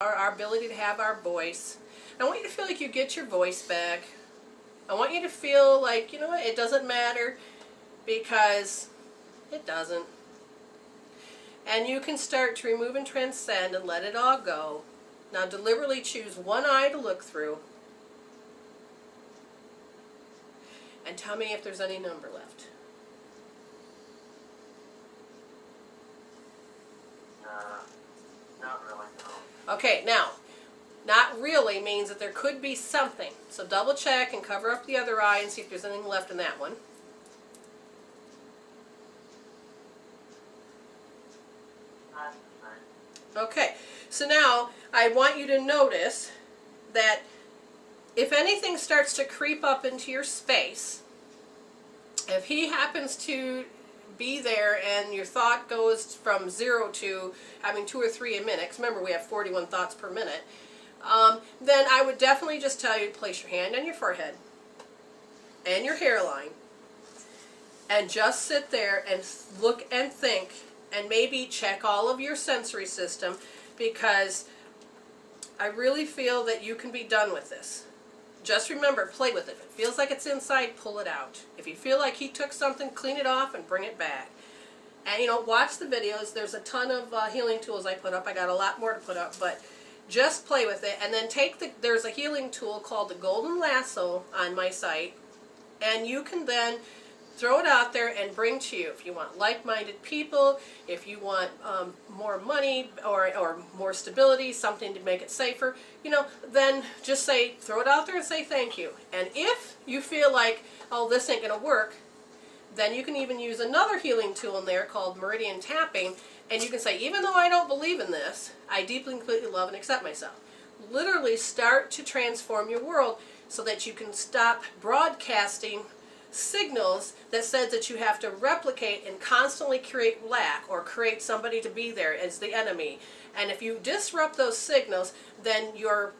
our ability to have our voice. I want you to feel like you get your voice back. I want you to feel like, you know what, it doesn't matter, because it doesn't. And you can start to remove and transcend and let it all go. Now deliberately choose one eye to look through. And tell me if there's any number left. Not really, no. Okay, now, not really means that there could be something. So double check and cover up the other eye and see if there's anything left in that one. Okay, so now I want you to notice that if anything starts to creep up into your space, if he happens to be there and your thought goes from 0 to having 2 or 3 a minute, because remember we have 41 thoughts per minute, then I would definitely just tell you to place your hand on your forehead and your hairline and just sit there and look and think, and maybe check all of your sensory system, because I really feel that you can be done with this. Just remember, play with it. If it feels like it's inside, pull it out. If you feel like he took something, clean it off and bring it back. And you know, watch the videos. There's a ton of healing tools I put up. I got a lot more to put up, but just play with it. And then there's a healing tool called the Golden Lasso on my site, and you can then throw it out there and bring to you. If you want like-minded people, if you want more money or more stability, something to make it safer, you know, then just say, throw it out there and say thank you. And if you feel like, oh, this ain't going to work, then you can even use another healing tool in there called meridian tapping, and you can say, even though I don't believe in this, I deeply and completely love and accept myself. Literally start to transform your world so that you can stop broadcasting signals that said that you have to replicate and constantly create lack or create somebody to be there as the enemy. And if you disrupt those signals, then your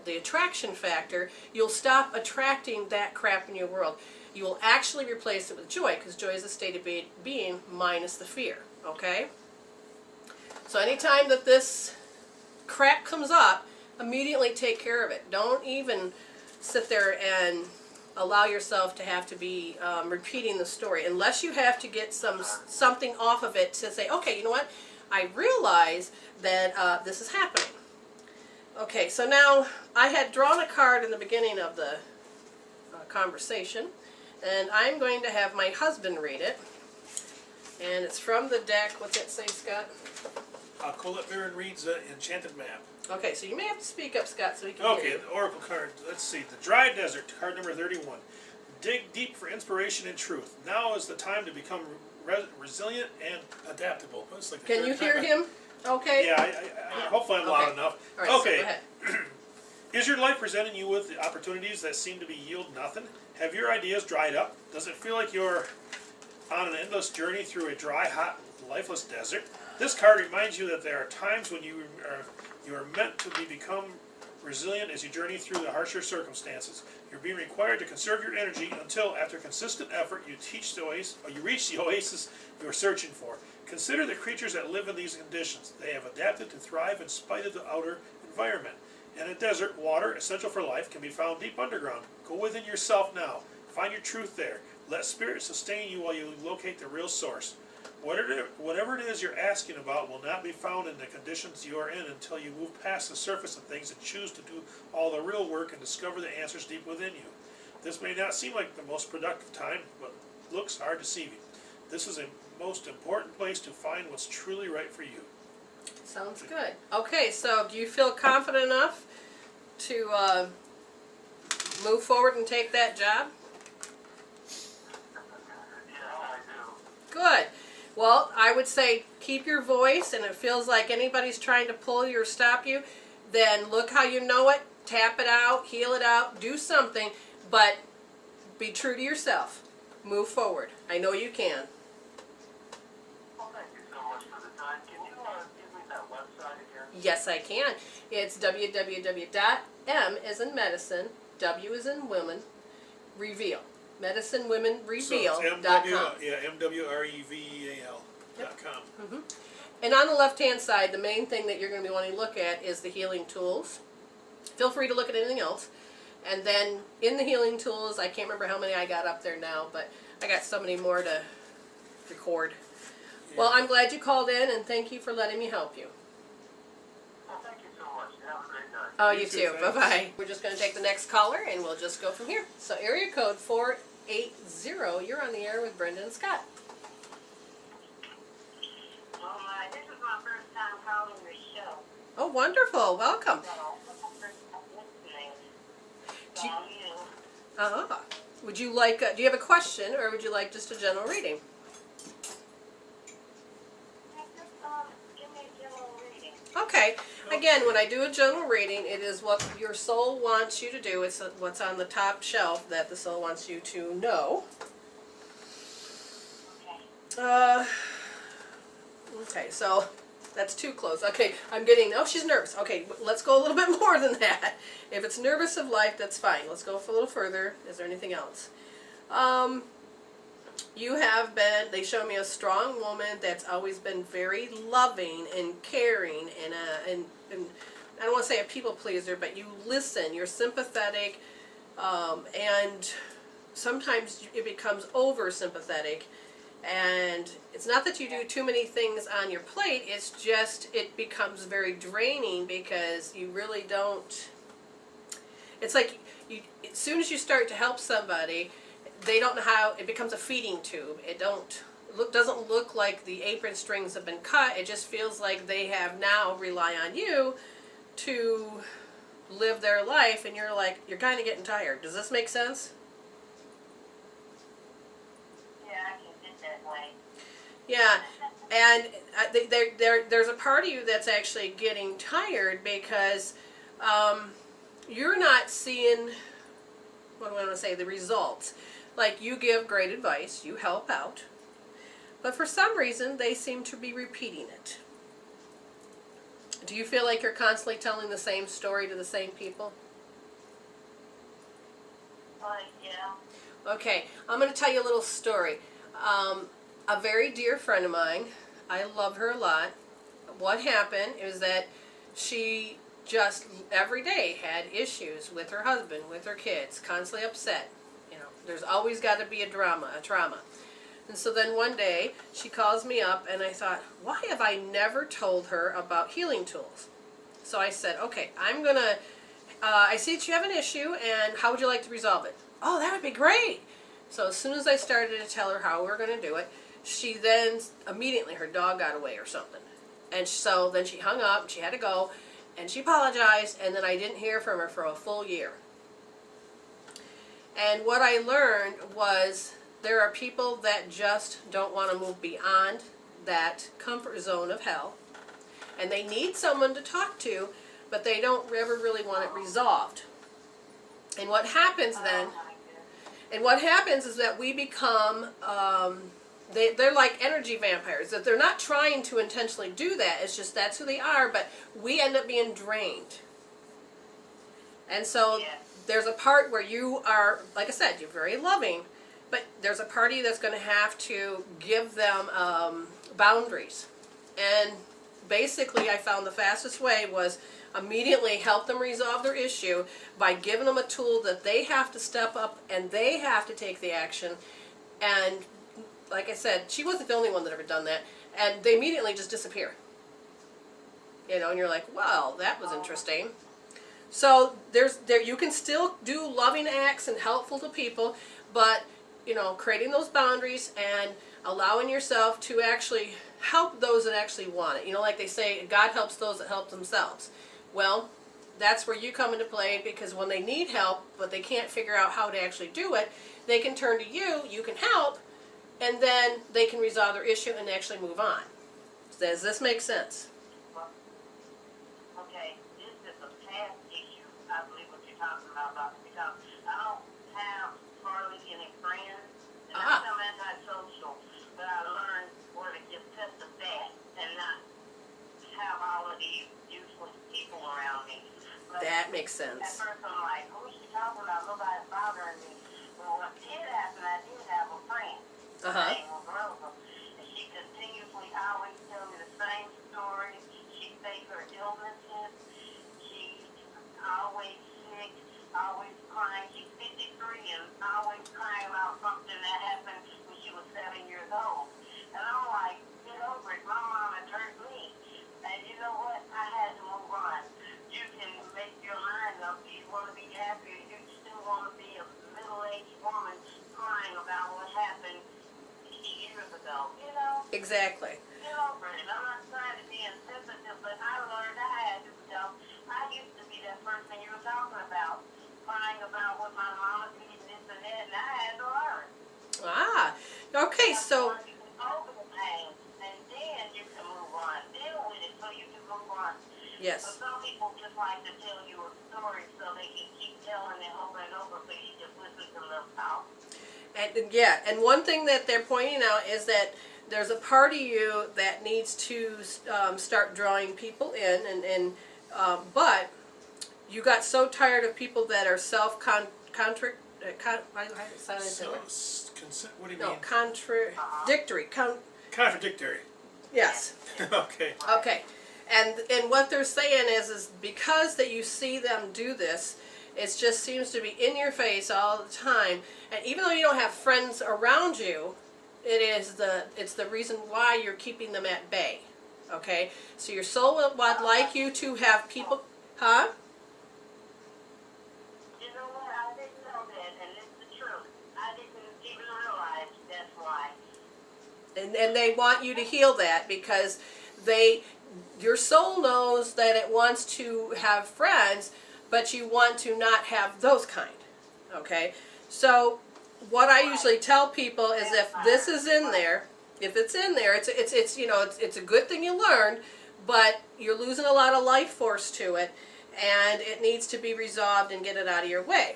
the attraction factor, you'll stop attracting that crap in your world. You will actually replace it with joy, because joy is a state of being minus the fear. Okay? So anytime that this crap comes up, immediately take care of it. Don't even sit there and allow yourself to have to be repeating the story, unless you have to get something off of it to say, okay, you know what, I realize that this is happening. Okay, so now I had drawn a card in the beginning of the conversation, and I'm going to have my husband read it, and it's from the deck. What's it say, Scott? Colette Baron reads Enchanted Map. Okay, so you may have to speak up, Scott, so we can hear you. Okay, the Oracle card. Let's see. The Dry Desert, card number 31. Dig deep for inspiration and truth. Now is the time to become resilient and adaptable. Like Can you hear him? Okay. Yeah, hopefully I'm loud enough. All right, okay. so go ahead. Is your life presenting you with opportunities that seem to be yield nothing? Have your ideas dried up? Does it feel like you're on an endless journey through a dry, hot, lifeless desert? This card reminds you that there are times when you are meant to become resilient as you journey through the harsher circumstances. You're being required to conserve your energy until, after consistent effort, you reach the oasis you're searching for. Consider the creatures that live in these conditions. They have adapted to thrive in spite of the outer environment. In a desert, water, essential for life, can be found deep underground. Go within yourself now. Find your truth there. Let spirit sustain you while you locate the real source. Whatever it is you're asking about will not be found in the conditions you are in until you move past the surface of things and choose to do all the real work and discover the answers deep within you. This may not seem like the most productive time, but looks are deceiving. This is a most important place to find what's truly right for you. Sounds good. Okay, so do you feel confident enough to move forward and take that job? Yeah, I do. Good. Well, I would say keep your voice, and it feels like anybody's trying to pull you or stop you, then look how you know it, tap it out, heal it out, do something, but be true to yourself. Move forward. I know you can. Well, thank you so much for the time. Can you give me that website again? Yes, I can. It's www.m as in medicine, W as in women, reveal. MedicineWomenReveal.com. MWREVEAL.com. And on the left-hand side, the main thing that you're going to be wanting to look at is the healing tools. Feel free to look at anything else. And then in the healing tools, I can't remember how many I got up there now, but I got so many more to record. Yeah. Well, I'm glad you called in, and thank you for letting me help you. Well, thank you so much. Have a great night. Oh, You you too, too. thanks. Bye-bye. We're just going to take the next caller, and we'll just go from here. So area code 480, you're on the air with Brenda and Scott. Well, this is my first time calling your show. Oh, wonderful. Welcome. So, listening. Do you- you, Would you like, do you have a question, or would you like just a general reading? give me a general reading. Okay. Again, when I do a general reading, it is what your soul wants you to do. It's what's on the top shelf that the soul wants you to know. Okay. Okay, so that's too close. Okay, I'm getting, oh, she's nervous. Okay, let's go a little bit more than that. If it's nervous of life, that's fine. Let's go a little further. Is there anything else? You have been, they show me a strong woman that's always been very loving and caring and I don't want to say a people pleaser, but you listen, you're sympathetic, and sometimes it becomes over sympathetic. And it's not that you do too many things on your plate, it's just it becomes very draining because you really don't, it's like you, as soon as you start to help somebody, they don't know how, it becomes a feeding tube. It doesn't look like the apron strings have been cut, it just feels like they have now rely on you to live their life, and you're like, you're kind of getting tired. Does this make sense? Yeah, and there's a part of you that's actually getting tired because you're not seeing, what do I want to say, the results. Like, you give great advice, you help out, but for some reason they seem to be repeating it. Do you feel like you're constantly telling the same story to the same people? Yeah. Okay, I'm going to tell you a little story. A very dear friend of mine, I love her a lot. What happened is that she just every day had issues with her husband, with her kids, constantly upset. You know, there's always got to be a trauma. And so then one day she calls me up and I thought, why have I never told her about healing tools? So I said, okay, I'm going to, I see that you have an issue, and how would you like to resolve it? Oh, that would be great. So as soon as I started to tell her how we were going to do it, she then, immediately her dog got away or something. And so then she hung up, and she had to go, and she apologized, and then I didn't hear from her for a full year. And what I learned was there are people that just don't want to move beyond that comfort zone of hell, and they need someone to talk to, but they don't ever really want it resolved. And what happens then, and what happens is that we become, they're like energy vampires, that they're not trying to intentionally do that, it's just that's who they are, but we end up being drained. And so there's a part where you are, like I said, you're very loving, but there's a part of you that's going to have to give them boundaries. And basically I found the fastest way was immediately help them resolve their issue by giving them a tool that they have to step up and they have to take the action. And like I said, she wasn't the only one that ever done that, and they immediately just disappear. You know, and you're like, well, that was interesting. So you can still do loving acts and helpful to people, but you know, creating those boundaries and allowing yourself to actually help those that actually want it. You know, like they say, God helps those that help themselves. Well, that's where you come into play, because when they need help, but they can't figure out how to actually do it, they can turn to you, you can help, and then they can resolve their issue and actually move on. Does this make sense? Okay, this is a past issue, I believe what you're talking about, because I don't have hardly any friends, and I'm so antisocial, but I learned where to just cut the fat and not have all of these useless people around me. But That makes at sense. first I'm like, who's she talking about? Nobody's bothering me. Well, what did happen, I did have a friend. Uh-huh. Name was Rosa, and she continuously always tell me the same about what happened years ago, you know? Exactly. Get over it. I'm not trying to be insensitive, but I learned I had to, you know. I used to be that person you were talking about, crying about what my mama did, this and that, and I had to learn. Ah, okay, so, You can over the pain, and then you can move on. Deal with it so you can move on. But yes. some people just like to tell you a story so they can keep telling it over and over so you just listen to them talk. And yeah, and one thing that they're pointing out is that there's a part of you that needs to start drawing people in, but you got so tired of people that are contradictory. What do you mean? Contradictory. Contradictory. Yes. Okay. Okay. And what they're saying is because that you see them do this, it just seems to be in your face all the time. And even though you don't have friends around you, it's the reason why you're keeping them at bay. Okay? So your soul would like you to have people, huh? You know what? I didn't know that, and it's the truth. I didn't even realize that's why. And they want you to heal that because your soul knows that it wants to have friends, but you want to not have those kind. Okay? So what I usually tell people is if this is in there, if it's in there, it's a good thing you learned, but you're losing a lot of life force to it, and it needs to be resolved and get it out of your way.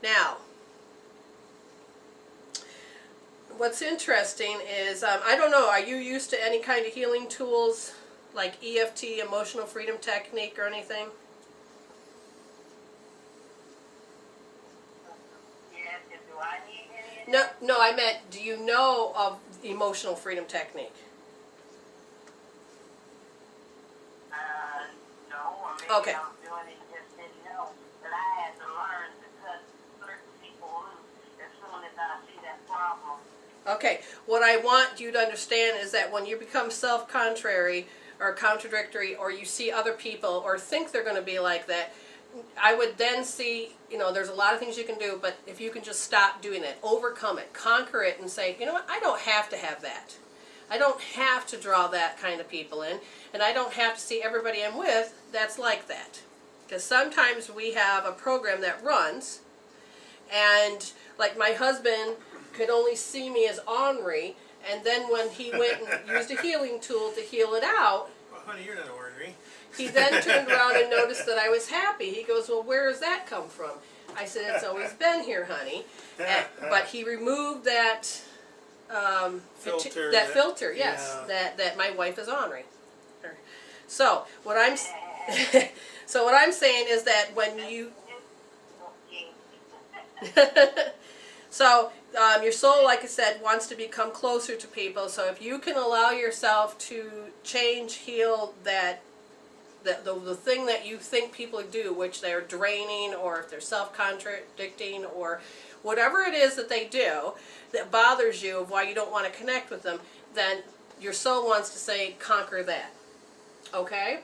Now, what's interesting is, I don't know, are you used to any kind of healing tools like EFT, emotional freedom technique, or anything? Yes, do I need any of No, I meant, do you know of emotional freedom technique? No, or maybe Okay. I was doing it and just didn't know. But I had to learn to cut certain people loose as soon as I see that problem. Okay, what I want you to understand is that when you become self-contrary or contradictory, or you see other people or think they're going to be like that, I would then see, there's a lot of things you can do, but if you can just stop doing it, overcome it, conquer it, and say, you know what, I don't have to have that. I don't have to draw that kind of people in, and I don't have to see everybody I'm with that's like that. Because sometimes we have a program that runs, and like my husband could only see me as ornery, and then when he went and used a healing tool to heal it out, Well, honey, you're not ornery. he then turned around and noticed that I was happy. He goes, well, where does that come from? I said, it's always been here, honey. But he removed that Filter. filter, yes, Yeah. that my wife is ornery. So what I'm saying is that when you so your soul, like I said, wants to become closer to people. So if you can allow yourself to change, heal the thing that you think people do, which they're draining, or if they're self-contradicting, or whatever it is that they do that bothers you of why you don't want to connect with them, then your soul wants to say, conquer that. Okay?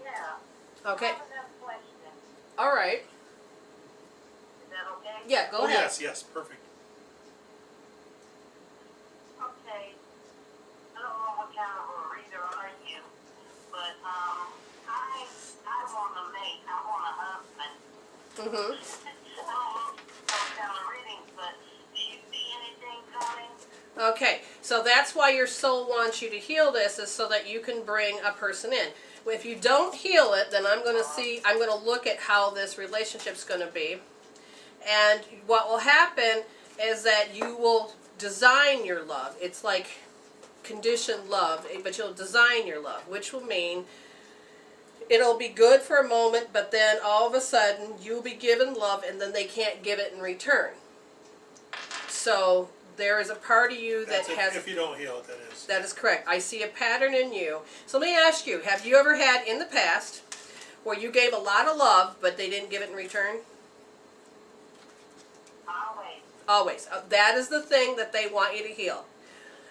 Yeah. Okay. I have another question. All right. Is that okay? Yeah, go Oh, ahead. yes, perfect. Okay. I don't know what kind of a reader are you, but I want a mate. I want a husband. Mm-hmm. I don't know those kind of readings, but do you see anything coming? Okay, so that's why your soul wants you to heal this, is so that you can bring a person in. If you don't heal it, then I'm going to look at how this relationship's going to be. And what will happen is that you will design your love. It's like conditioned love, but you'll design your love, which will mean it'll be good for a moment, but then all of a sudden you'll be given love and then they can't give it in return. So there is a part of you that has... If you don't heal it, that is. That is correct. I see a pattern in you. So let me ask you, have you ever had in the past where you gave a lot of love, but they didn't give it in return? Always. Always. That is the thing that they want you to heal.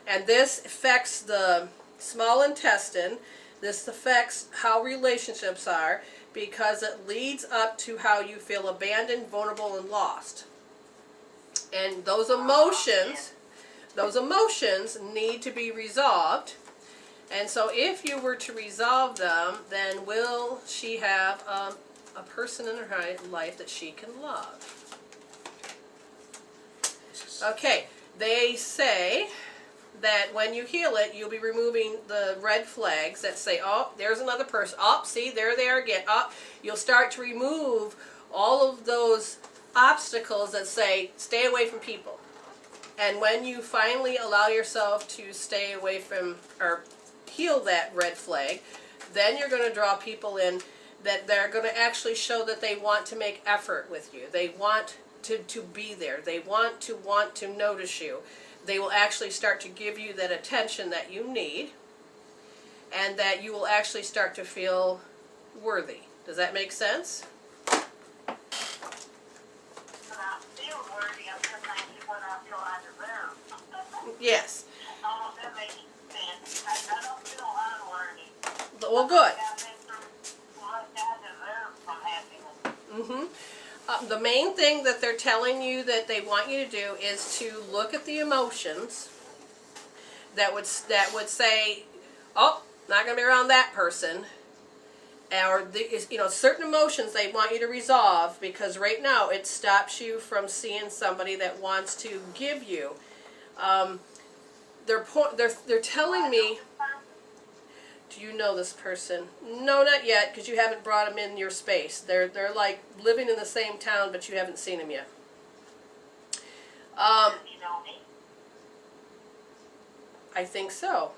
And this affects the small intestine. This affects how relationships are, because it leads up to how you feel abandoned, vulnerable, and lost. And those emotions need to be resolved. And so if you were to resolve them, then will she have a person in her life that she can love? Okay, they say that when you heal it, you'll be removing the red flags that say, oh, there's another person. Oh, see, there they are again. Oh, you'll start to remove all of those obstacles that say, stay away from people. And when you finally allow yourself to stay away from, or heal that red flag, then you're going to draw people in that they're going to actually show that they want to make effort with you. They want to be there. They want to notice you. They will actually start to give you that attention that you need, and that you will actually start to feel worthy. Does that make sense? But I feel worthy of the things what I feel I deserve. Yes. Oh, that makes sense. I don't feel unworthy. Well, good. I've been through what I deserve from happiness. The main thing that they're telling you that they want you to do is to look at the emotions that would say, oh, not going to be around that person, or certain emotions they want you to resolve, because right now it stops you from seeing somebody that wants to give you. They're telling me. Do you know this person? No, not yet, because you haven't brought them in your space. They're like living in the same town, but you haven't seen them yet. I think so.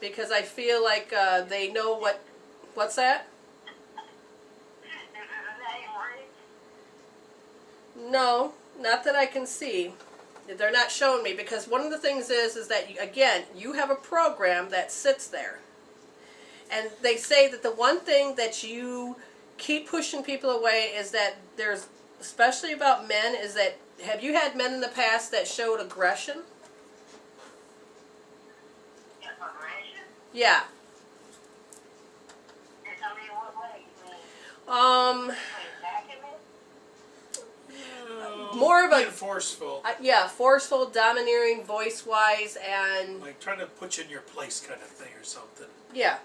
Because I feel like they know what... What's that? No, not that I can see. They're not showing me, because one of the things is that, you have a program that sits there. And they say that the one thing that you keep pushing people away is that there's, especially about men, is that, have you had men in the past that showed aggression? Aggression? Yeah. I mean, what way? You mean attacking me? More of a... Being forceful. Forceful, domineering, voice-wise, and... Like trying to put you in your place kind of thing or something. Yeah.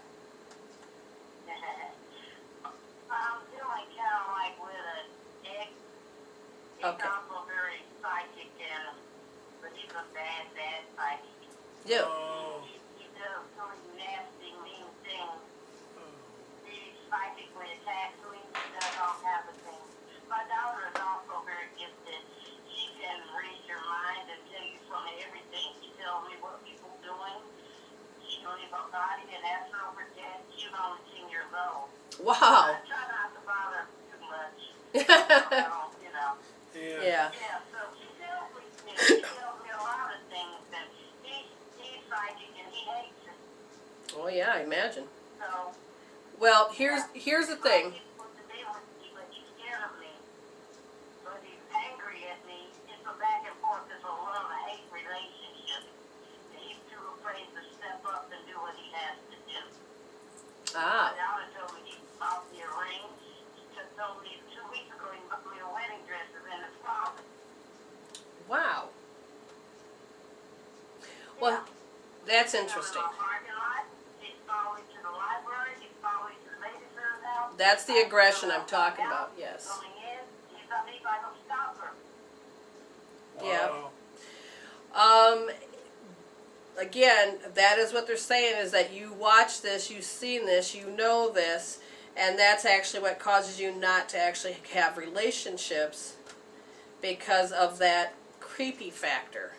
I'm feeling kind of like with an egg. He's also very psychic, but he's a bad psychic. Yeah. He does some nasty, mean things. He psychically attacks me. He does all kinds of things. My daughter is also very gifted. She can read your mind and tell you from everything. She tells me what people are doing. She can leave her body and astral project. She's only 10 years old. Wow. I try not to bother too much. Yeah. Yeah, so she tells me things. She tells me a lot of things, and he's psychic and he hates it. Oh yeah, I imagine. So, Well, here's the thing. He's supposed to be with me, but he's scared of me. But he's angry at me. It's a back and forth. It's a love-hate relationship. And he's too afraid to step up and do what he has to do. Ah. My daughter told me he bought me a ring. She told me 2 weeks ago he bought me a wedding dress in his closet. Wow. Well, that's interesting. He's following to the library. He's following to the babysitter's house. That's the aggression I'm talking about, yes. Coming in, he's not me by no stopper. Yeah. Wow. Again, that is what they're saying, is that you watch this, you've seen this, you know this, and that's actually what causes you not to actually have relationships, because of that creepy factor.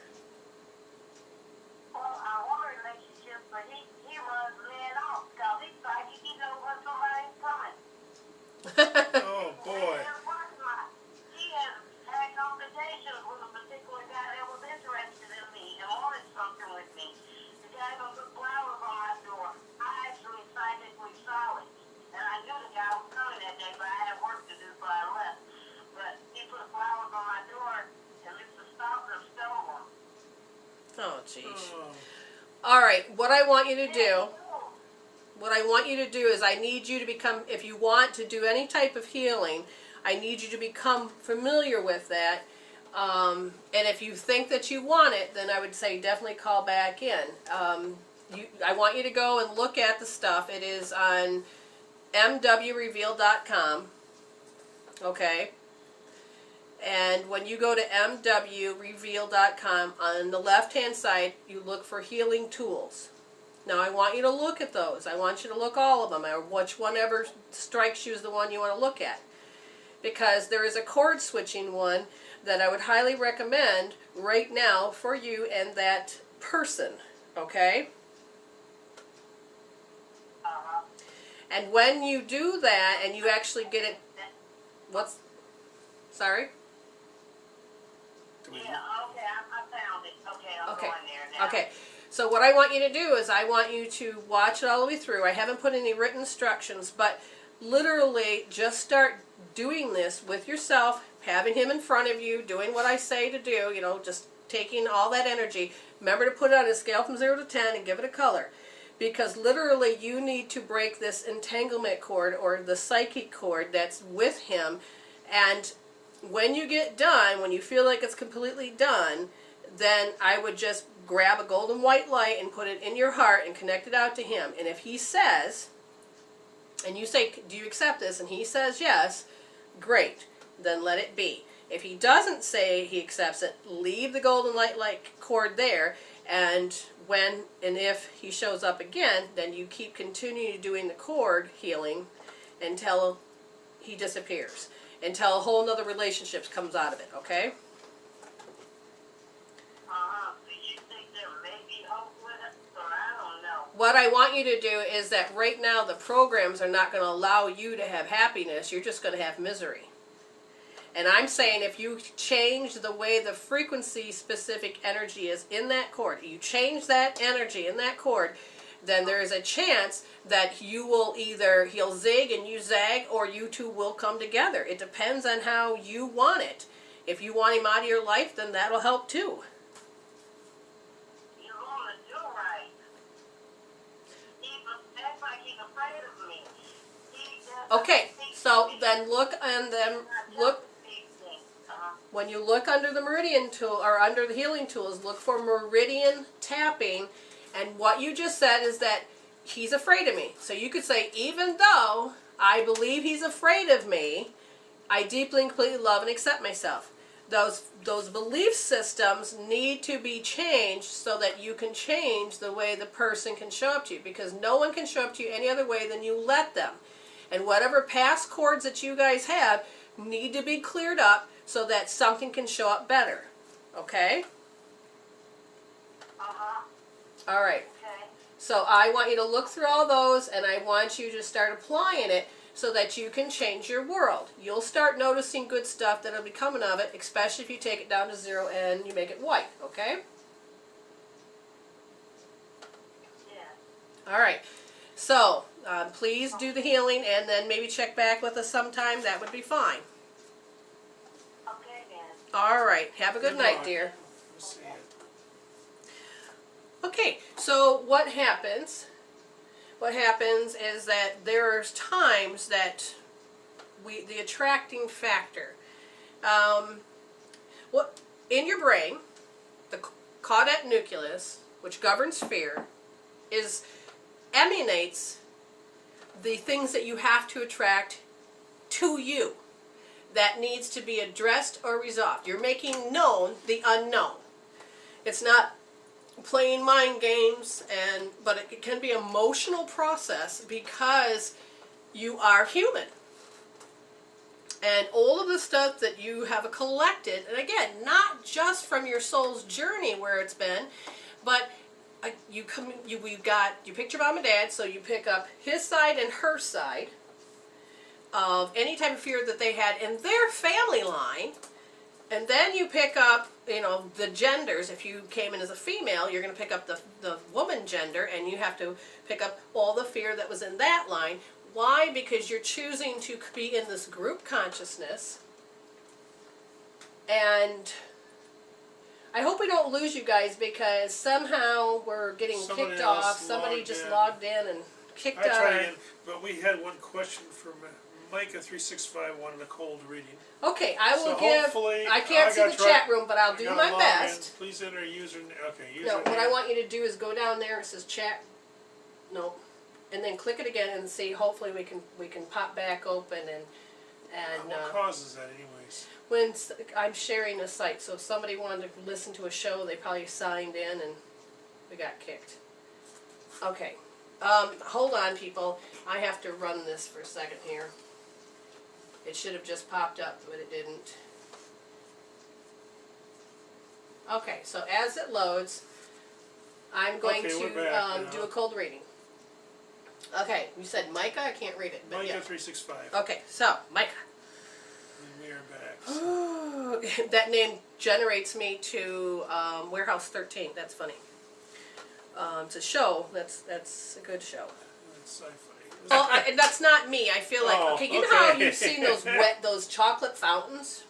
Well, I want a relationship, but he runs men off because he's psychic. He knows when somebody's coming. Oh boy. He has had conversations with a particular guy that was interested in me and wanted something with me. The guy gonna put flowers on my door. I actually psychically saw it. And I knew the guy was coming that day, but I had work to do, so I left. But he put flowers on my door, and Mr. Stopper stole them. Oh, jeez. Oh. All right, what I want you to do is I need you to become, if you want to do any type of healing, I need you to become familiar with that. And if you think that you want it, then I would say definitely call back in. I want you to go and look at the stuff. It is on MWReveal.com. Okay? And when you go to MWReveal.com, on the left-hand side, you look for healing tools. Now, I want you to look at those. I want you to look all of them, or which one ever strikes you is the one you want to look at. Because there is a cord switching one that I would highly recommend right now for you and that person. Okay? And when you do that and you actually get it, what's, sorry? Yeah, okay, I found it. Okay, I'll go in there now. Okay. So what I want you to do is I want you to watch it all the way through. I haven't put any written instructions, but literally just start doing this with yourself, having him in front of you, doing what I say to do, you know, just taking all that energy. Remember to put it on a scale from 0 to 10 and give it a color. Because literally you need to break this entanglement cord or the psychic cord that's with him. And when you get done, when you feel like it's completely done, then I would just grab a golden white light and put it in your heart and connect it out to him. And if he says, and you say, do you accept this? And he says yes, great, then let it be. If he doesn't say he accepts it, leave the golden light cord there, and when and if he shows up again, then you keep continuing doing the cord healing until he disappears, until a whole nother relationship comes out of it, okay? Do you think there may be hope with it? Or I don't know. What I want you to do is that right now the programs are not going to allow you to have happiness. You're just going to have misery. And I'm saying if you change the way the frequency specific energy is in that cord, you change that energy in that cord, then there is a chance that you will either, he'll zig and you zag, or you two will come together. It depends on how you want it. If you want him out of your life, then that'll help too. You want to do right. That's like he's afraid of me. Okay, so then look and then look. When you look under the meridian tool, or under the healing tools, look for meridian tapping. And what you just said is that he's afraid of me. So you could say, even though I believe he's afraid of me, I deeply and completely love and accept myself. Those belief systems need to be changed so that you can change the way the person can show up to you. Because no one can show up to you any other way than you let them. And whatever past cords that you guys have need to be cleared up so that something can show up better. Okay? All right. Okay. So I want you to look through all those, and I want you to start applying it so that you can change your world. You'll start noticing good stuff that'll be coming of it, especially if you take it down to 0 and you make it white. Okay? Yeah. All right. So please do the healing, and then maybe check back with us sometime. That would be fine. Okay, then. All right. Have a good night, dear. Let's see it. Okay, so what happens? What happens is that there's times that the attracting factor, what in your brain, the caudate nucleus, which governs fear, emanates the things that you have to attract to you that needs to be addressed or resolved. You're making known the unknown. It's not playing mind games, but it can be an emotional process because you are human. And all of the stuff that you have collected, and again, not just from your soul's journey where it's been, but you picked your mom and dad, so you pick up his side and her side of any type of fear that they had in their family line. And then you pick up, the genders. If you came in as a female, you're going to pick up the woman gender, and you have to pick up all the fear that was in that line. Why? Because you're choosing to be in this group consciousness. And I hope we don't lose you guys, because somehow we're getting kicked off. Somebody just logged in and kicked I out. tried in, but we had one question from Micah 365 wanted a cold reading. Okay, I will So give. hopefully, I can't see the chat room, but I'll do my best. Please enter a user. Okay, user. No, what I want you to do is go down there. It says chat. No, and then click it again and see. Hopefully, we can pop back open and. What causes that, anyways? When I'm sharing a site, so if somebody wanted to listen to a show, they probably signed in and we got kicked. Okay, hold on, people. I have to run this for a second here. It should have just popped up, but it didn't. Okay, so as it loads, I'm going to do a cold reading. Okay, you said Micah? I can't read it. But Micah yeah. 365. Okay, so Micah. And we are back. That name generates me to Warehouse 13. That's funny. It's a show. That's a good show. That's sci-fi. Well, that's not me. I feel like okay. You know how okay. you've seen those chocolate fountains?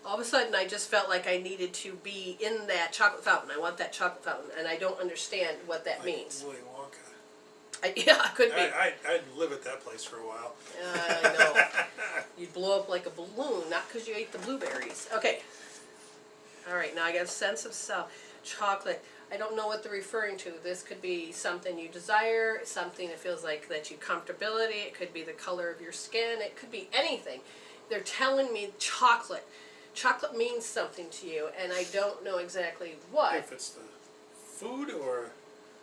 All of a sudden, I just felt like I needed to be in that chocolate fountain. I want that chocolate fountain, and I don't understand what that means. Willy Wonka. Yeah, it could be. I'd live at that place for a while. I know. You'd blow up like a balloon, not because you ate the blueberries. Okay. All right, now I got a sense of self. Chocolate. I don't know what they're referring to. This could be something you desire, something that feels like that you comfortability. It could be the color of your skin. It could be anything. They're telling me chocolate. Chocolate means something to you, and I don't know exactly what. If it's the food or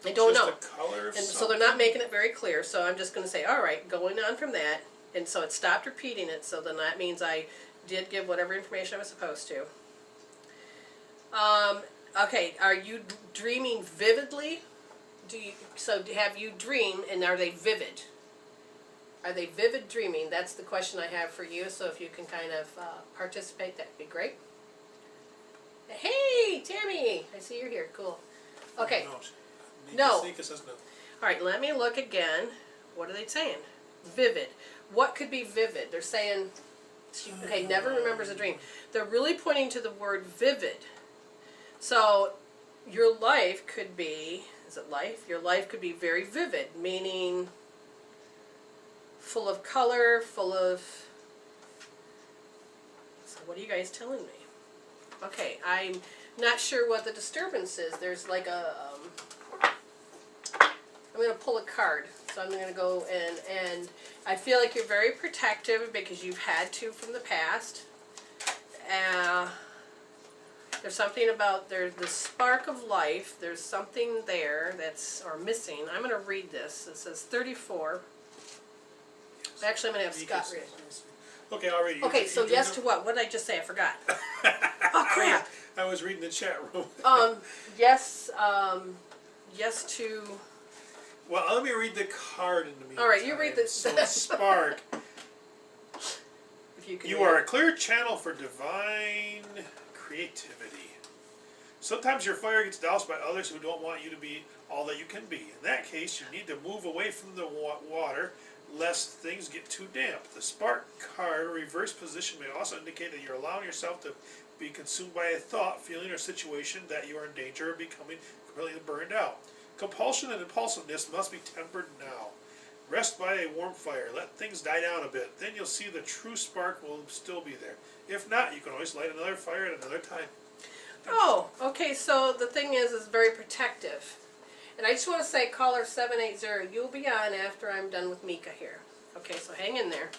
I don't just know. the color of And something. so they're not making it very clear, so I'm just going to say, all right, going on from that. And so it stopped repeating it, so then that means I did give whatever information I was supposed to. Okay, are you dreaming vividly? Have you dreamed, and are they vivid? Are they vivid dreaming? That's the question I have for you, so if you can kind of participate, that would be great. Hey, Tammy! I see you're here. Cool. Okay. No. Nika says no. All right, let me look again. What are they saying? Vivid. What could be vivid? They're saying, okay, never remembers a dream. They're really pointing to the word vivid. So your life could be, is it life? Your life could be very vivid, meaning full of color, full of, so what are you guys telling me? Okay, I'm not sure what the disturbance is. There's like a, I'm going to pull a card. So I'm going to go and I feel like you're very protective because you've had to from the past. There's something about, there's the spark of life. There's something there that's, or missing. I'm going to read this. It says 34. Actually, I'm going to have Scott read it. Okay, I'll read it. Okay, so yes to what? What did I just say? I forgot. Oh, crap. I was reading the chat room. Yes to... Well, let me read the card in the meantime. All right, you read this. So spark. If You are a clear channel for divine creativity. Sometimes your fire gets doused by others who don't want you to be all that you can be. In that case, you need to move away from the water lest things get too damp. The spark card reverse position may also indicate that you're allowing yourself to be consumed by a thought, feeling, or situation that you are in danger of becoming completely burned out. Compulsion and impulsiveness must be tempered now. Rest by a warm fire. Let things die down a bit. Then you'll see the true spark will still be there. If not, you can always light another fire at another time. Oh, okay, so the thing is very protective. And I just want to say, caller 780, you'll be on after I'm done with Mika here. Okay, so hang in there.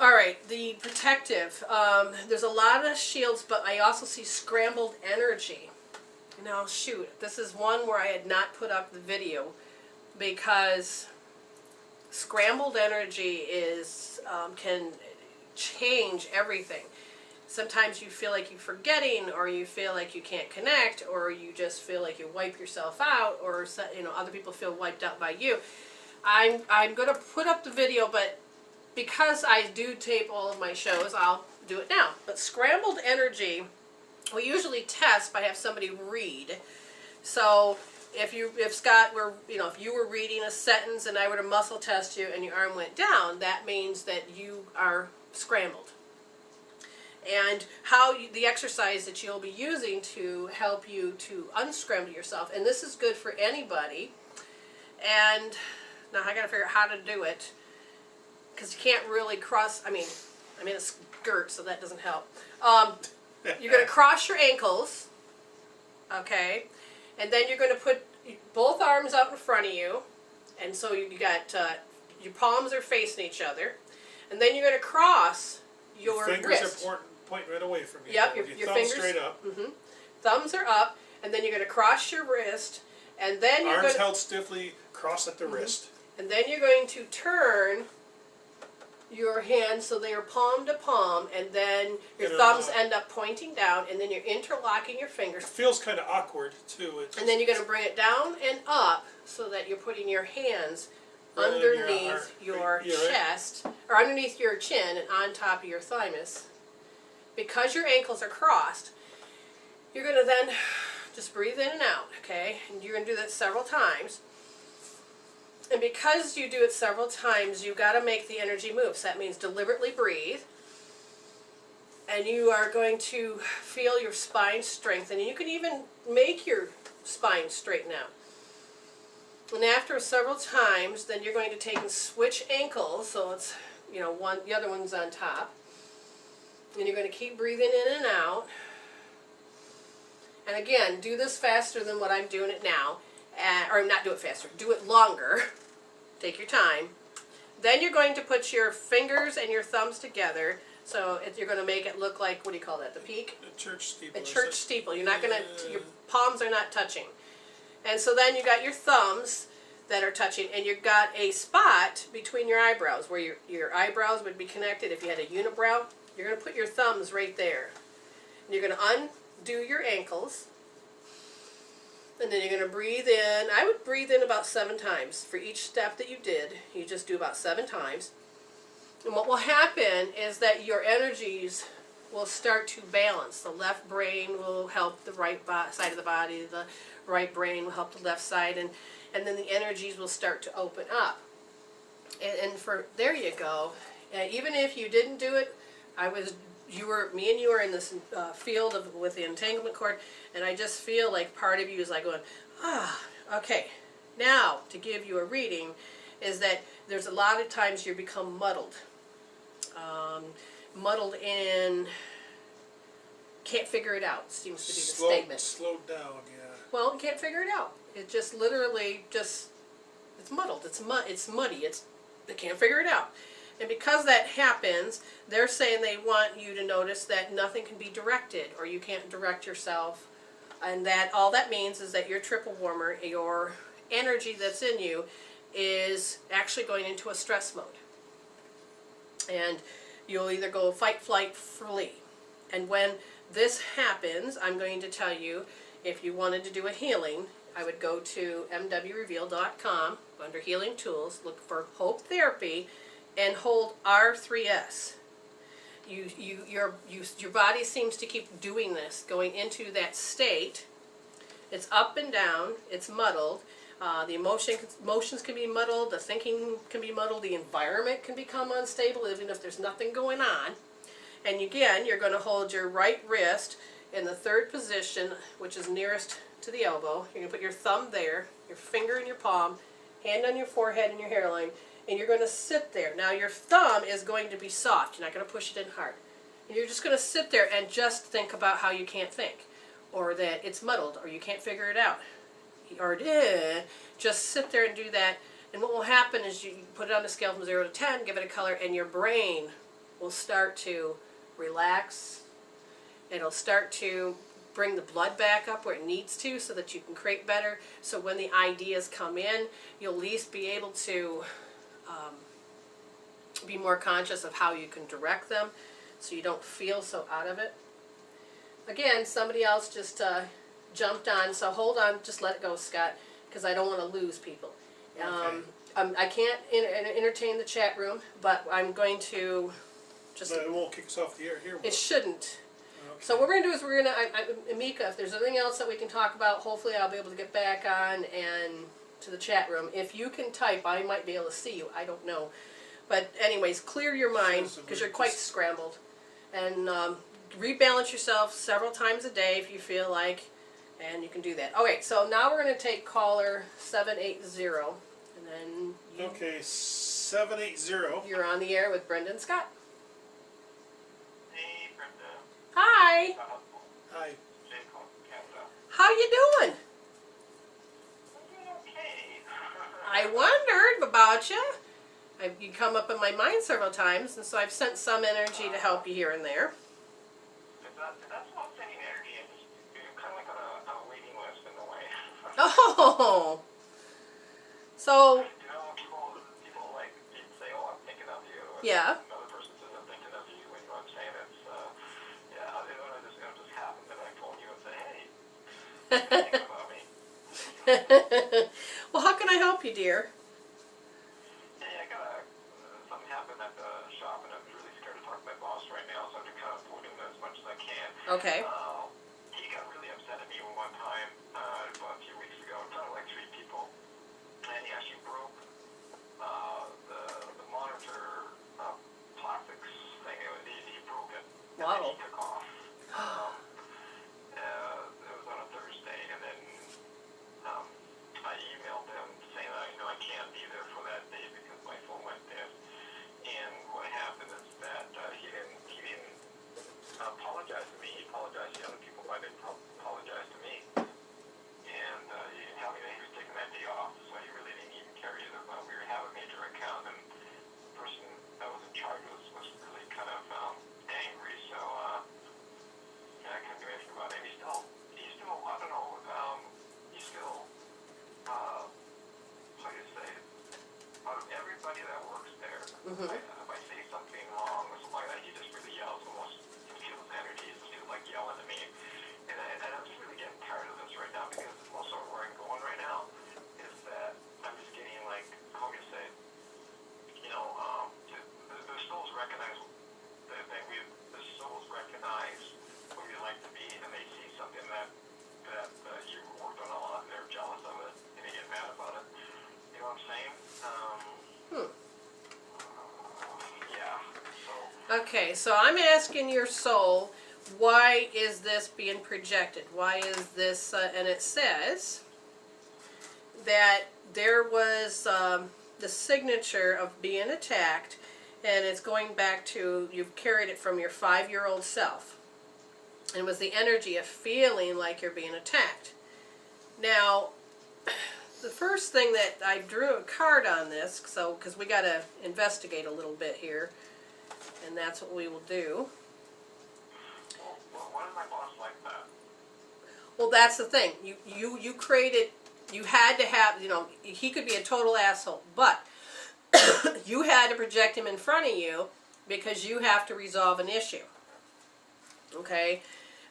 All right, the protective. There's a lot of shields, but I also see scrambled energy. Now, shoot, this is one where I had not put up the video because scrambled energy is can change everything. Sometimes you feel like you're forgetting, or you feel like you can't connect, or you just feel like you wipe yourself out, or other people feel wiped out by you. I'm going to put up the video, but because I do tape all of my shows, I'll do it now. But scrambled energy, we usually test by have somebody read. So if Scott were, if you were reading a sentence and I were to muscle test you and your arm went down, that means that you are scrambled. And the exercise that you'll be using to help you to unscramble yourself, and this is good for anybody. And now I got to figure out how to do it. because you can't really cross, I'm in a skirt, so that doesn't help. You're going to cross your ankles, okay? And then you're going to put both arms out in front of you. And so you got, your palms are facing each other. And then you're going to cross your fingers wrist. are pointing right away from you. Yep, With your thumbs fingers straight up. Thumbs are up, and then you're going to cross your wrist, and then you're Arms going to, held stiffly, cross at the wrist. and then you're going to turn your hands so they are palm to palm, and then your thumbs end up pointing down, and then you're interlocking your fingers. It feels kind of awkward too. And then you're going to bring it down and up so that you're putting your hands Right underneath your your chest, or underneath your chin and on top of your thymus. Because your ankles are crossed, you're going to then just breathe in and out, okay? And you're going to do that several times. And because you do it several times, you've got to make the energy move. So that means deliberately breathe. And you are going to feel your spine strengthen. And you can even make your spine straighten out. And after several times, then you're going to take and switch ankles. So it's, the other one's on top. And you're going to keep breathing in and out. And again, do this faster than what I'm doing it now. Or not do it faster, do it longer. Take your time. Then you're going to put your fingers and your thumbs together. So you're going to make it look like, what do you call that, the peak? A church steeple. A church steeple. You're not going to, your palms are not touching. And so then you got your thumbs that are touching, and you've got a spot between your eyebrows where your eyebrows would be connected. If you had a unibrow, you're going to put your thumbs right there. And you're going to undo your ankles. And then you're going to breathe in. I would breathe in about 7 times. For each step that you did, you just do about 7 times. And what will happen is that your energies will start to balance. The left brain will help the right side of the body. The right brain will help the left side. And then the energies will start to open up. And there you go. Even if you didn't do it, me and you are in this field with the entanglement cord, and I just feel like part of you is like going, okay. Now, to give you a reading, is that there's a lot of times you become muddled. Muddled in, can't figure it out, seems to be the statement. Slowed down, yeah. Well, you can't figure it out. It just literally it's muddled. It's muddy. They can't figure it out. And because that happens, they're saying they want you to notice that nothing can be directed, or you can't direct yourself. And that all that means is that your triple warmer, your energy that's in you, is actually going into a stress mode. And you'll either go fight, flight, flee. And when this happens, I'm going to tell you, if you wanted to do a healing, I would go to MWRreveal.com, under Healing Tools, look for Hope Therapy, and hold R3S. Your body seems to keep doing this, going into that state. It's up and down, it's muddled. The emotions can be muddled, the thinking can be muddled, the environment can become unstable even if there's nothing going on. And again, you're going to hold your right wrist in the 3rd position, which is nearest to the elbow. You're going to put your thumb there, your finger in your palm, hand on your forehead and your hairline, and you're going to sit there. Now your thumb is going to be soft. You're not going to push it in hard. And you're just going to sit there and just think about how you can't think, or that it's muddled, or you can't figure it out. Or just sit there and do that. And what will happen is you put it on a scale from 0 to 10, give it a color, and your brain will start to relax. It'll start to bring the blood back up where it needs to so that you can create better. So when the ideas come in, you'll at least be able to be more conscious of how you can direct them so you don't feel so out of it. Again, somebody else just jumped on, so hold on, just let it go, Scott, because I don't want to lose people. Okay. I can't entertain the chat room, but I'm going to just... But it won't kick us off the air here. It shouldn't. Okay. So what we're going to do is we're going to, Amika, if there's anything else that we can talk about, hopefully I'll be able to get back on and to the chat room. If you can type, I might be able to see you. I don't know. But anyways, clear your mind, because you're quite scrambled. And rebalance yourself several times a day if you feel like, and you can do that. Okay, so now we're going to take caller 780, and then you... Okay, 780. You're on the air with Brendan Scott. Hey, Brenda. Hi. Hi. Jay calling from Canada. How you doing? I'm doing okay. I wondered about you. You come up in my mind several times, and so I've sent some energy to help you here and there. That's not sending energy. You're kind of like on a waiting list in a way. Oh. So, You know, people like say, "Oh, I'm thinking of you." And yeah. another person says, "I'm thinking of you." And you know what I'm saying? It's yeah. It just happened that I phone you and say, "Hey, think about me." Well, how can I help you, dear? Hey, I got something happened at the shop, and I'm really scared to talk to my boss right now, so I'm just kind of avoiding it as much as I can. Okay. He got really upset at me one time about a few weeks ago in front of like 3 people, and he actually broke the monitor plastics thing. He broke it. And then Wow. he took off. It was on a Thursday, and then I emailed him saying that I can't be there for that day because my phone went dead. And what happened is that he didn't apologize to me. He apologized to other people, but didn't apologize to me. And he didn't tell me that he was taking that day off, so he really didn't even care either. But we have a major account, and the person that was in charge was really kind of angry. So yeah, I couldn't do anything about it. He's still I don't know. He's still how do you say it? Out of everybody that works there, Mm-hmm. if I say something wrong or something like that, he just really yells. Almost feels energy. He just feels like yelling at me. And I'm just really getting tired of this right now because most of where I'm going right now is that I'm just getting like, how do you say, the souls recognize the souls recognize where you like to be, and they see something that you worked on a lot, and they're jealous of it, and they get mad about it. You know what I'm saying? Yeah. So. Okay, so I'm asking your soul, why is this being projected? Why is this, and it says that there was the signature of being attacked, and it's going back to, you've carried it from your 5-year-old self. And it was the energy of feeling like you're being attacked. Now, the first thing that I drew a card on this, so because we got to investigate a little bit here, and that's what we will do. Well, why is my boss like that? Well, that's the thing. You created. You had to have. He could be a total asshole, but you had to project him in front of you because you have to resolve an issue. Okay.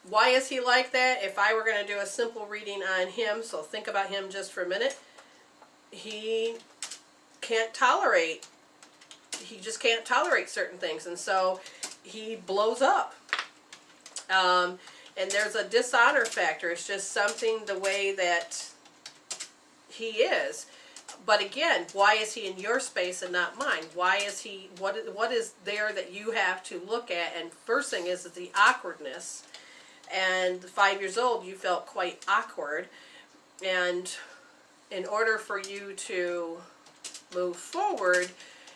Why is he like that? If I were going to do a simple reading on him, so think about him just for a minute. He can't tolerate. He just can't tolerate certain things, and so he blows up. And there's a dishonor factor. It's just something the way that he is. But again, why is he in your space and not mine? Why is he? What is there that you have to look at? And first thing is the awkwardness. And 5 years old, you felt quite awkward. And in order for you to move forward,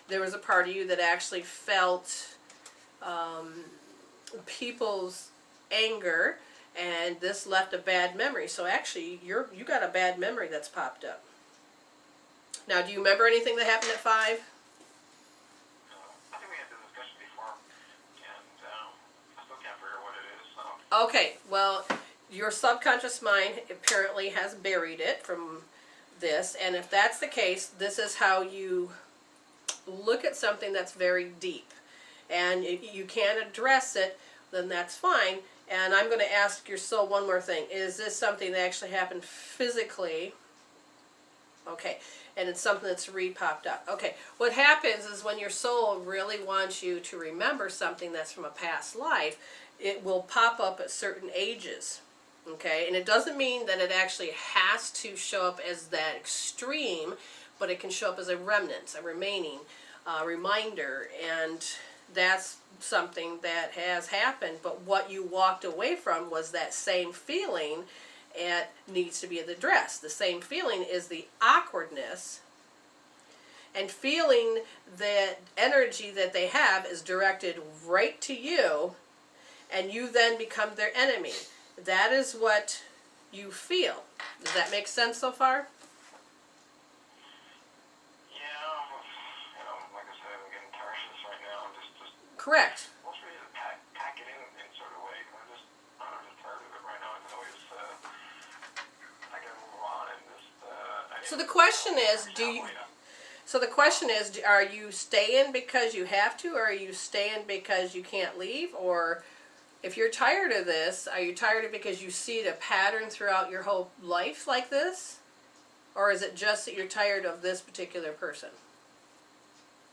there was a part of you that actually felt people's anger, and this left a bad memory. So actually, you got a bad memory that's popped up. Now, do you remember anything that happened at 5? I think we had this discussion before, and I still can't figure out what it is. Okay, well, your subconscious mind apparently has buried it from this, and if that's the case, this is how you look at something that's very deep. And if you can't address it, then that's fine. And I'm going to ask your soul one more thing. Is this something that actually happened physically? Okay. And it's something that's re-popped up. Okay. What happens is when your soul really wants you to remember something that's from a past life, it will pop up at certain ages. Okay. And it doesn't mean that it actually has to show up as that extreme, but it can show up as a remnant, a remaining reminder. And that's something that has happened, but what you walked away from was that same feeling. It needs to be addressed. The same feeling is the awkwardness, and feeling that energy that they have is directed right to you, and you then become their enemy. That is what you feel. Does that make sense so far? Like I said, I'm getting tired of this right now. I'm just Correct. almost ready to pack it in sort of way. I'm just tired of it right now. It's always, I gotta move on and just, So the question is, are you staying because you have to, or are you staying because you can't leave? Or if you're tired of this, are you tired of it because you see the pattern throughout your whole life like this? Or is it just that you're tired of this particular person?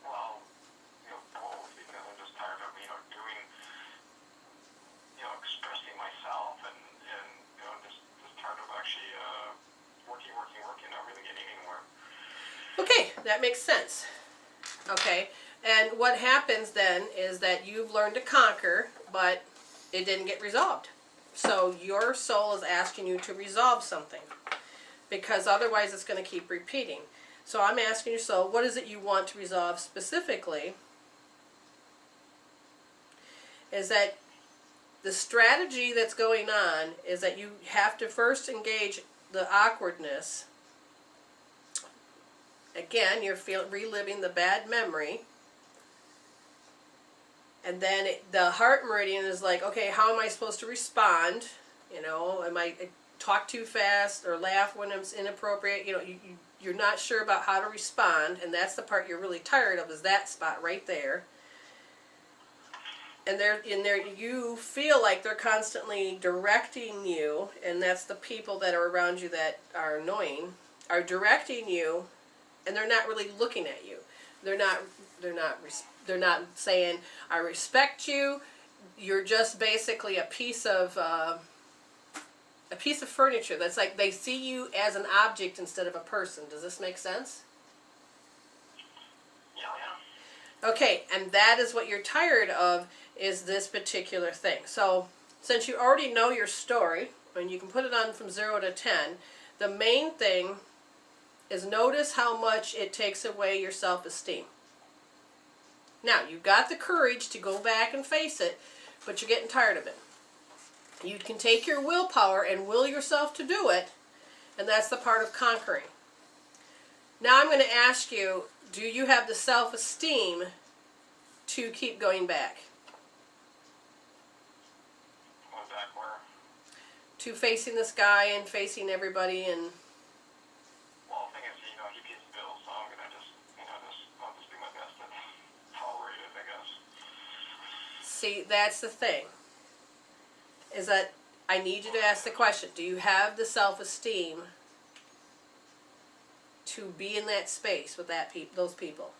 Well, both, because I'm just tired of, doing, expressing myself and just tired of actually, working, not really getting anywhere. Okay, that makes sense. Okay, and what happens then is that you've learned to conquer, but it didn't get resolved. So your soul is asking you to resolve something, because otherwise it's going to keep repeating. So I'm asking your soul, what is it you want to resolve specifically? Is that the strategy that's going on is that you have to first engage the awkwardness. Again, you're reliving the bad memory. And then the heart meridian is like, okay, how am I supposed to respond? Am I talk too fast or laugh when it's inappropriate? You're not sure about how to respond, and that's the part you're really tired of, is that spot right there. And you feel like they're constantly directing you, and that's the people that are around you that are annoying, are directing you, and they're not really looking at you. They're not saying, I respect you. You're just basically a piece of furniture. That's like they see you as an object instead of a person. Does this make sense? Yeah. Okay, and that is what you're tired of, is this particular thing. So since you already know your story, and you can put it on from 0 to 10, the main thing is notice how much it takes away your self-esteem. Now, you've got the courage to go back and face it, but you're getting tired of it. You can take your willpower and will yourself to do it, and that's the part of conquering. Now I'm going to ask you, do you have the self-esteem to keep going back? Going back where? To facing this guy and facing everybody and... Well, the thing is, he pays the bills, so I'm going to I'll just do my best to tolerate it, I guess. See, that's the thing. Is that I need you to ask the question, do you have the self-esteem to be in that space with those people?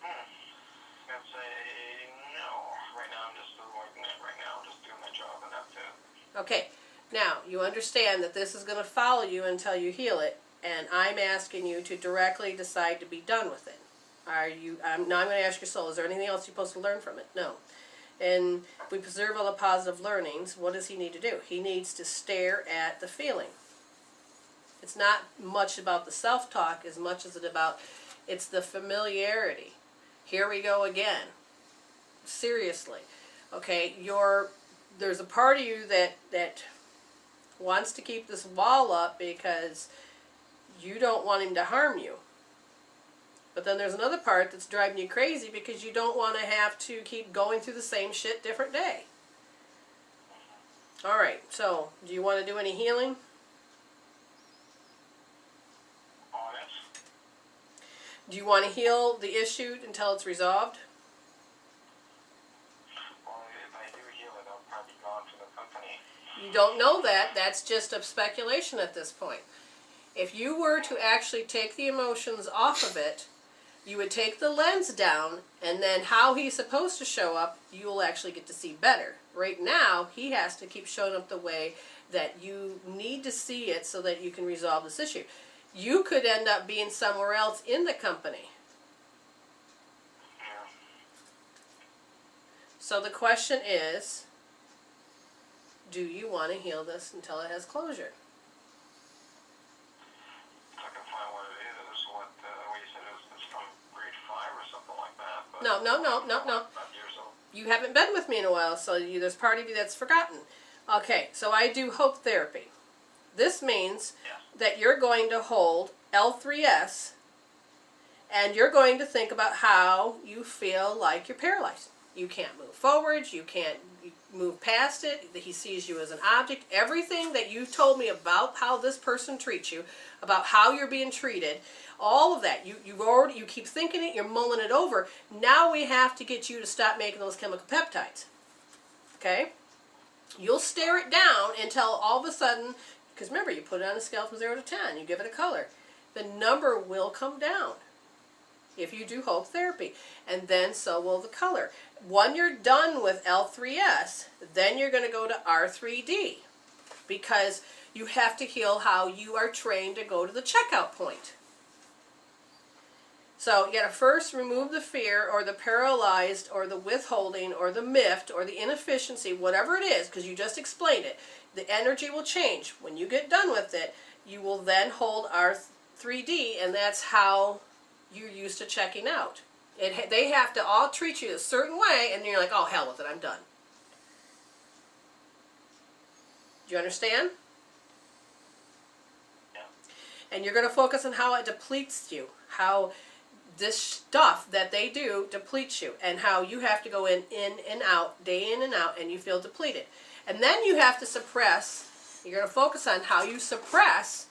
I'd say no. Right now, I'm just avoiding it right now. I'm just doing my job, and that's it. Okay, now you understand that this is going to follow you until you heal it, and I'm asking you to directly decide to be done with it. Now I'm going to ask your soul, is there anything else you're supposed to learn from it? No. And we preserve all the positive learnings. What does he need to do? He needs to stare at the feeling. It's not much about the self-talk as much as it's the familiarity. Here we go again. Seriously. Okay, there's a part of you that wants to keep this wall up because you don't want him to harm you. But then there's another part that's driving you crazy because you don't want to have to keep going through the same shit different day. Alright, so do you want to do any healing? Honest. Do you want to heal the issue until it's resolved? Well, if I do heal it, I'll probably be gone from the company. You don't know that. That's just a speculation at this point. If you were to actually take the emotions off of it, you would take the lens down, and then how he's supposed to show up, you'll actually get to see better. Right now, he has to keep showing up the way that you need to see it so that you can resolve this issue. You could end up being somewhere else in the company. Yeah. So the question is, do you want to heal this until it has closure? years old. You haven't been with me in a while, so there's part of you that's forgotten. Okay, so I do hope therapy. This means that you're going to hold L3S, and you're going to think about how you feel like you're paralyzed. You can't move forward, you can't move past it, he sees you as an object. Everything that you told me about how this person treats you, about how you're being treated, all of that, you keep thinking it, you're mulling it over. Now we have to get you to stop making those chemical peptides. Okay? You'll stare it down until all of a sudden, because remember, you put it on a scale from 0 to 10, you give it a color. The number will come down if you do hope therapy, and then so will the color. When you're done with L3S, then you're going to go to R3D, because you have to heal how you are trained to go to the checkout point. So you got to first remove the fear or the paralyzed or the withholding or the miffed or the inefficiency, whatever it is, because you just explained it. The energy will change. When you get done with it, you will then hold R3D, and that's how you're used to checking out. They have to all treat you a certain way, and you're like, oh, hell with it, I'm done. Do you understand? Yeah. And you're going to focus on how it depletes you, how this stuff that they do depletes you, and how you have to go in and out, day in and out, and you feel depleted. And then you have to suppress, you're going to focus on how you suppress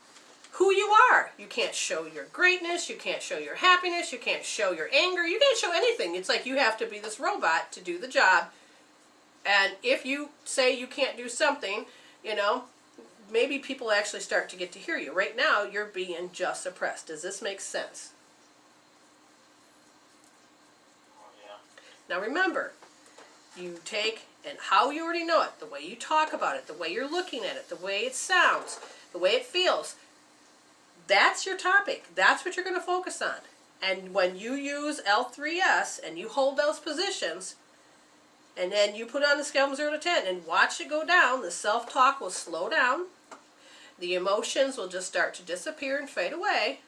who you are. You can't show your greatness, you can't show your happiness, you can't show your anger, you can't show anything. It's like you have to be this robot to do the job. And if you say you can't do something, you know, maybe people actually start to get to hear you. Right now, you're being just suppressed. Does this make sense? Now remember, you take, and how you already know it, the way you talk about it, the way you're looking at it, the way it sounds, the way it feels, that's your topic. That's what you're going to focus on. And when you use L3S and you hold those positions, and then you put on the scale from 0 to 10 and watch it go down, the self-talk will slow down, the emotions will just start to disappear and fade away.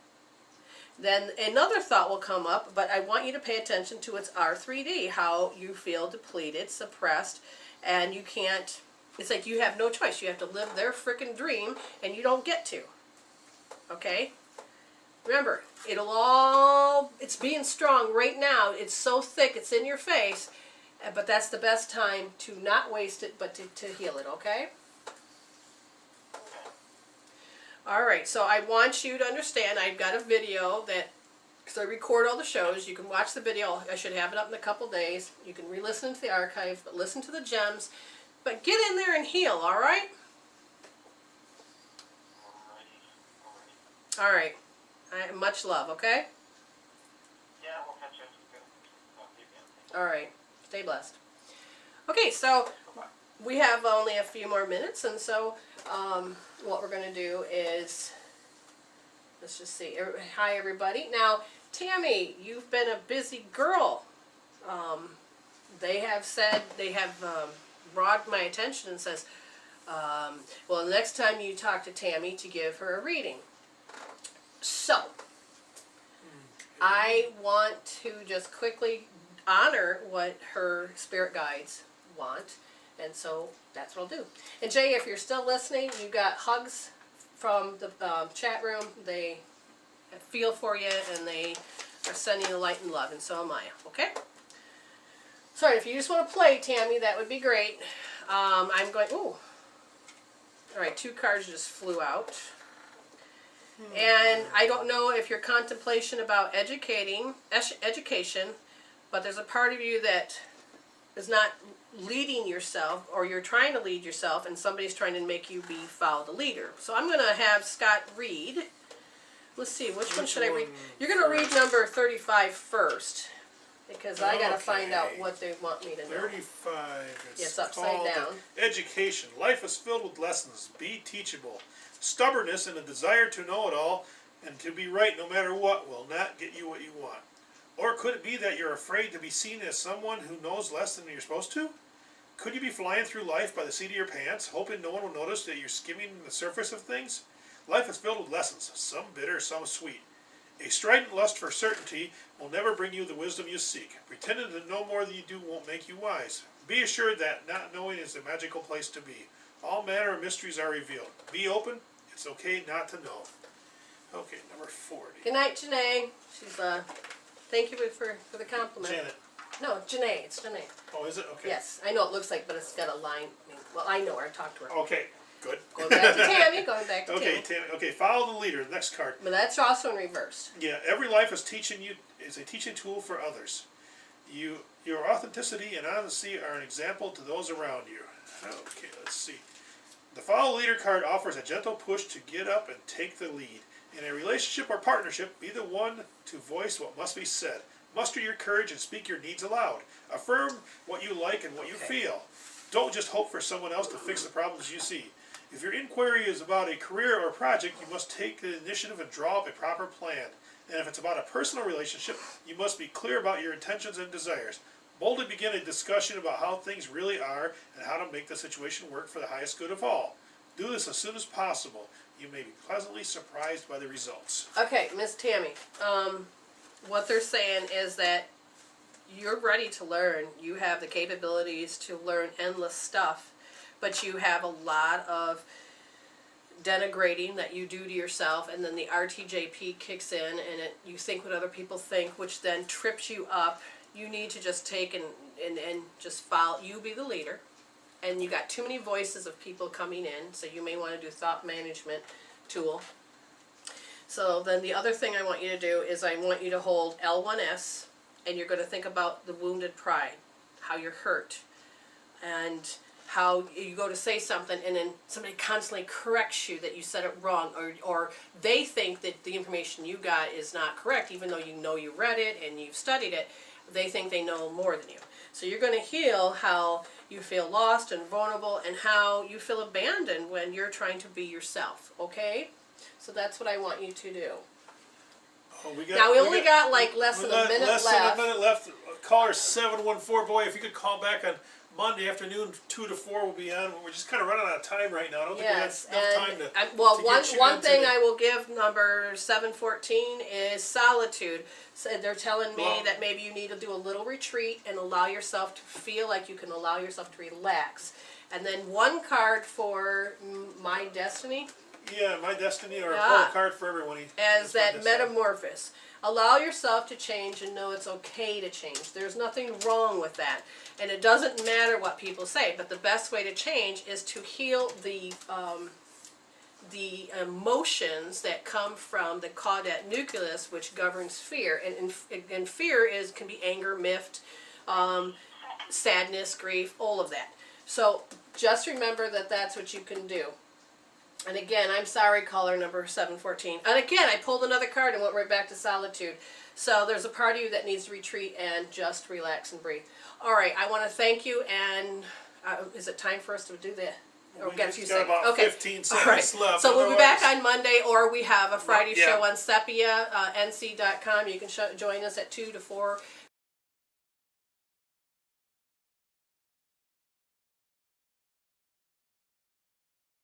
Then another thought will come up, but I want you to pay attention to its R3D, how you feel depleted, suppressed, and you can't, it's like you have no choice. You have to live their frickin' dream, and you don't get to. Okay? Remember, it's being strong right now. It's so thick, it's in your face, but that's the best time to not waste it, but to heal it, okay? Alright, so I want you to understand, I've got a video that, because I record all the shows, you can watch the video. I should have it up in a couple days. You can re-listen to the archive, but listen to the gems. But get in there and heal, alright? Alright. Much love, okay? Yeah, we'll catch you. Alright. Stay blessed. Okay, so we have only a few more minutes, and so what we're going to do is, let's just see. Hi, everybody. Now, Tammy, you've been a busy girl. They have said, they have brought my attention and says, well, the next time you talk to Tammy, to give her a reading. So, I want to just quickly honor what her spirit guides want, and so that's what I'll do. And Jay, if you're still listening, you got hugs from the chat room. They feel for you, and they are sending you light and love, and so am I, okay? Sorry, if you just want to play, Tammy, that would be great. I'm going, ooh. Alright, 2 cards just flew out. And I don't know if your contemplation about education, but there's a part of you that is not leading yourself, or you're trying to lead yourself, and somebody's trying to make you follow the leader. So I'm going to have Scott read. Let's see, which one should I read? You're going to read number 35 first, because I got to find out what they want me to know. 35. It's upside called down. Education. Life is filled with lessons. Be teachable. Stubbornness and a desire to know it all and to be right no matter what will not get you what you want. Or could it be that you're afraid to be seen as someone who knows less than you're supposed to? Could you be flying through life by the seat of your pants, hoping no one will notice that you're skimming the surface of things? Life is filled with lessons, some bitter, some sweet. A strident lust for certainty will never bring you the wisdom you seek. Pretending to know more than you do won't make you wise. Be assured that not knowing is the magical place to be. All manner of mysteries are revealed. Be open. It's okay not to know. Okay, number 40. Good night, Janae. She's thank you for the compliment. Janet. No, Janae. It's Janae. Oh, is it? Okay. Yes, I know it looks like, but it's got a line. Well, I know her. I talked to her. Okay, good. Going back to Tammy. Going back to Okay, Tammy. Tammy. Okay, follow the leader. Next card. But that's also in reverse. Yeah, every life is a teaching tool for others. Your authenticity and honesty are an example to those around you. Okay, let's see. The follow leader card offers a gentle push to get up and take the lead. In a relationship or partnership, be the one to voice what must be said. Muster your courage and speak your needs aloud. Affirm what you like and what you feel. Don't just hope for someone else to fix the problems you see. If your inquiry is about a career or project, you must take the initiative and draw up a proper plan. And if it's about a personal relationship, you must be clear about your intentions and desires. Boldly begin a discussion about how things really are and how to make the situation work for the highest good of all. Do this as soon as possible. You may be pleasantly surprised by the results. Okay, Miss Tammy. What they're saying is that you're ready to learn. You have the capabilities to learn endless stuff, but you have a lot of denigrating that you do to yourself, and then the RTJP kicks in, and you think what other people think, which then trips you up. You need to just take and just follow. You be the leader. And you got too many voices of people coming in, so you may want to do thought management tool. So then the other thing I want you to do is I want you to hold L1S, and you're going to think about the wounded pride, how you're hurt, and how you go to say something and then somebody constantly corrects you that you said it wrong, or they think that the information you got is not correct, even though you know you read it and you've studied it. They think they know more than you. So you're going to heal how you feel lost and vulnerable and how you feel abandoned when you're trying to be yourself, okay? So that's what I want you to do. Oh, we only got like less than a minute left. Less than a minute left. Caller 714. Boy, if you could call back on Monday afternoon, 2 to 4 will be on. We're just kind of running out of time right now. I don't think we have enough time to. Well, to get you one thing into I will give number 714 is solitude. So they're telling me that maybe you need to do a little retreat and allow yourself to feel like you can allow yourself to relax. And then one card for My Destiny. Yeah, My Destiny, or a pull card for everyone. As that metamorphosis. Allow yourself to change and know it's okay to change. There's nothing wrong with that. And it doesn't matter what people say, but the best way to change is to heal the emotions that come from the caudate nucleus, which governs fear. And fear can be anger, miffed, sadness, grief, all of that. So just remember that that's what you can do. And again, I'm sorry, caller number 714. And again, I pulled another card and went right back to solitude. So there's a part of you that needs to retreat and just relax and breathe. All right, I want to thank you. And is it time for us to do that? Or We get a just few got seconds? about Okay. 15 seconds All right. left. So we'll be Otherwise- back on Monday, or we have a Friday Yeah. show on Sepia, nc.com. You can join us at 2 to 4